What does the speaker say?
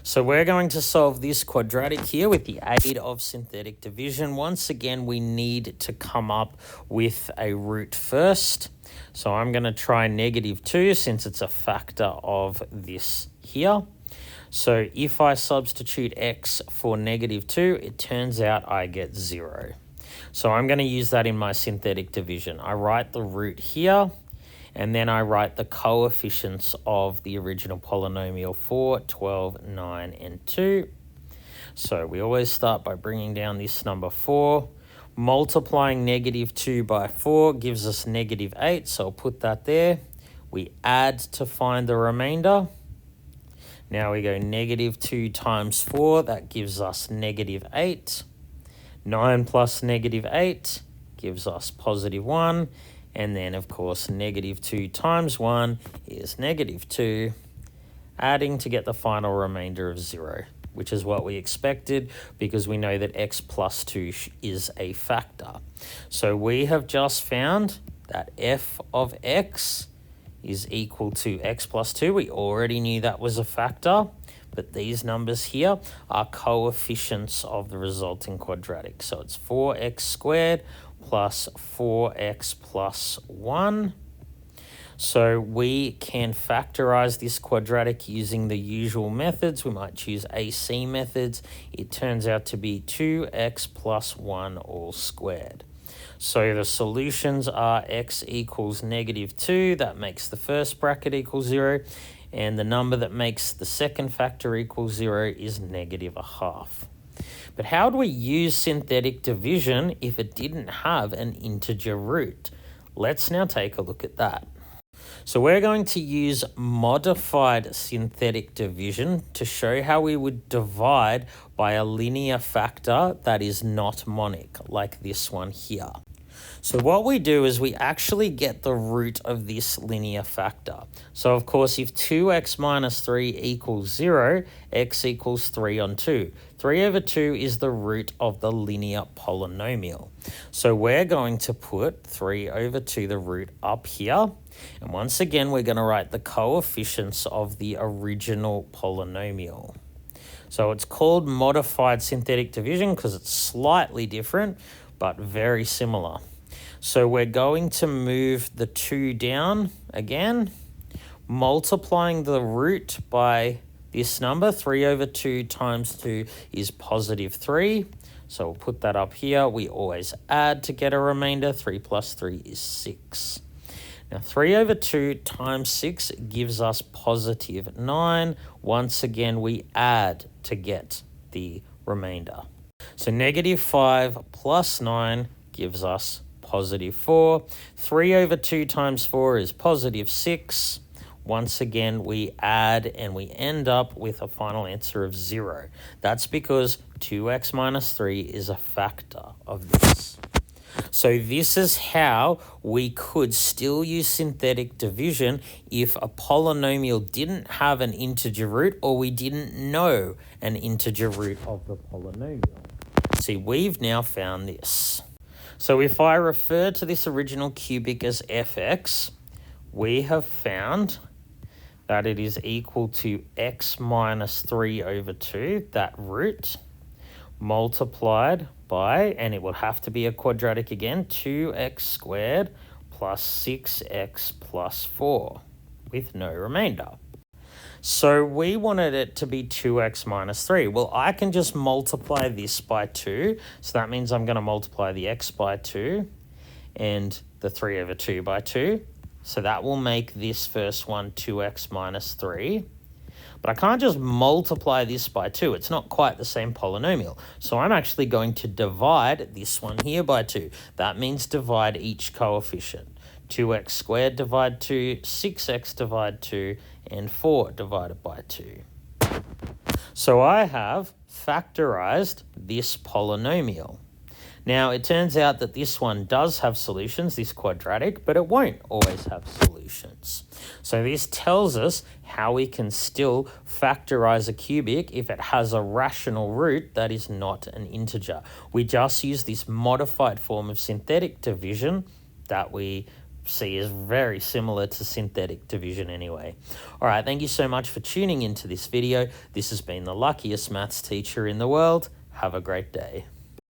So we're going to solve this quadratic here with the aid of synthetic division. Once again, we need to come up with a root first. So I'm going to try -2 since it's a factor of this here. So if I substitute x for -2, it turns out I get 0. So I'm going to use that in my synthetic division. I write the root here, and then I write the coefficients of the original polynomial 4, 12, 9, and 2. So we always start by bringing down this number 4. Multiplying -2 by 4 gives us -8, so I'll put that there. We add to find the remainder. Now we go -2 times 4, that gives us -8. 9 plus -8 gives us +1. And then, of course, -2 times 1 is -2, adding to get the final remainder of 0, which is what we expected because we know that x plus 2 is a factor. So we have just found that f of x is equal to x plus 2. We already knew that was a factor, but these numbers here are coefficients of the resulting quadratic. So it's 4x squared plus 4x plus 1. So we can factorize this quadratic using the usual methods. We might choose AC methods. It turns out to be 2x plus 1 all squared. So the solutions are x equals -2. That makes the first bracket equal 0. And the number that makes the second factor equal 0 is -1/2. But how do we use synthetic division if it didn't have an integer root? Let's now take a look at that. So we're going to use modified synthetic division to show how we would divide by a linear factor that is not monic, like this one here. So what we do is we actually get the root of this linear factor. So of course, if 2x minus 3 equals 0, x equals 3 on 2. 3 over 2 is the root of the linear polynomial. So we're going to put 3 over 2, the root, up here. And once again, we're going to write the coefficients of the original polynomial. So it's called modified synthetic division because it's slightly different, but very similar. So we're going to move the 2 down again, multiplying the root by this number. 3 over 2 times 2 is +3. So we'll put that up here. We always add to get a remainder. 3 plus 3 is 6. Now 3 over 2 times 6 gives us +9. Once again, we add to get the remainder. So -5 plus 9 gives us +4. 3 over 2 times 4 is +6. Once again, we add and we end up with a final answer of 0. That's because 2x minus 3 is a factor of this. So this is how we could still use synthetic division if a polynomial didn't have an integer root or we didn't know an integer root of the polynomial. See, we've now found this. So if I refer to this original cubic as fx, we have found that it is equal to x minus 3 over 2, that root, multiplied by, and it will have to be a quadratic again, 2x squared plus 6x plus 4 with no remainder. So we wanted it to be 2x minus 3. Well, I can just multiply this by 2. So that means I'm going to multiply the x by 2 and the 3 over 2 by 2. So that will make this first one 2x minus 3. But I can't just multiply this by 2. It's not quite the same polynomial. So I'm actually going to divide this one here by 2. That means divide each coefficient. 2x squared divide 2, 6x divide 2, and 4 divided by 2. So I have factorized this polynomial. Now, it turns out that this one does have solutions, this quadratic, but it won't always have solutions. So this tells us how we can still factorize a cubic if it has a rational root that is not an integer. We just use this modified form of synthetic division that we see is very similar to synthetic division anyway. All right, thank you so much for tuning into this video. This has been the luckiest maths teacher in the world. Have a great day.